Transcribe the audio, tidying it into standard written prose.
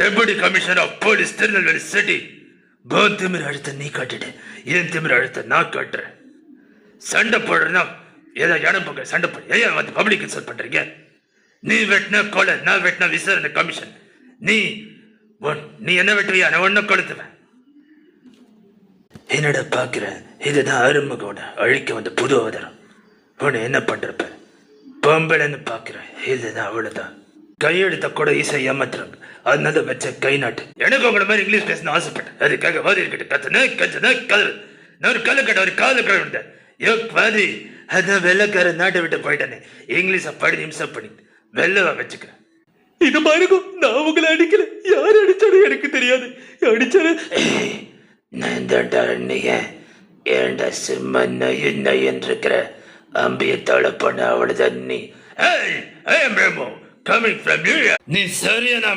Deputy commissioner of police Tirunelveli city. திமிர் அழுத்த நீ காட்டிட்டு என் திமிர் அழுத்த நான் காட்டுறேன். சண்டை போடுறேன்னா ஏதோ இடம் பக்கம் சண்டை போடு. ஏன் வந்து பப்ளிக் இன்சல்ட் பண்றீங்க? நீ வெட்டின கொலை, நான் வெட்டின விசாரணை கமிஷன். நீ என்ன வெட்டுவியா? நான் ஒன்னும் கொளுத்துவேன். என்னோட பாக்குறேன், இதுதான் அருமகோட அழிக்க வந்த புது அவதாரம். உன்னை என்ன பண்றப்ப பொம்பளைன்னு பாக்குறேன். இதுதான் அவ்வளவுதான். கையெழுத்த கூட ஈஸியா ஏமாத்துறாங்க. அதனால வச்ச கை நாட்டு. எனக்கு உங்களை மாதிரி இங்கிலீஷ் பேசணும் ஆசைப்பட்டேன். அதுக்காக வாதி இருக்கிட்ட கத்துன கஞ்சன கதறு. நான் ஒரு கல்லு கட்ட ஒரு காது கழுவிட்டேன். வாதி அதான் வெள்ளக்கார நாட்டை விட்டு போயிட்டானே. இங்கிலீஷ படி நிமிஷம் பண்ணி வெள்ளவா வச்சுக்கிறேன். இது பாருக்கும், நான் உங்களை அடிக்கல. யார் அடிச்சாலும் எனக்கு தெரியாது. அடிச்சாரு நான் ஏண்டா சும்மா நயன் நயன் இருக்கிற அம்பிய தலை பண்ண அவ்வளவுதான் நீ. Coming from New York. நீ சரியான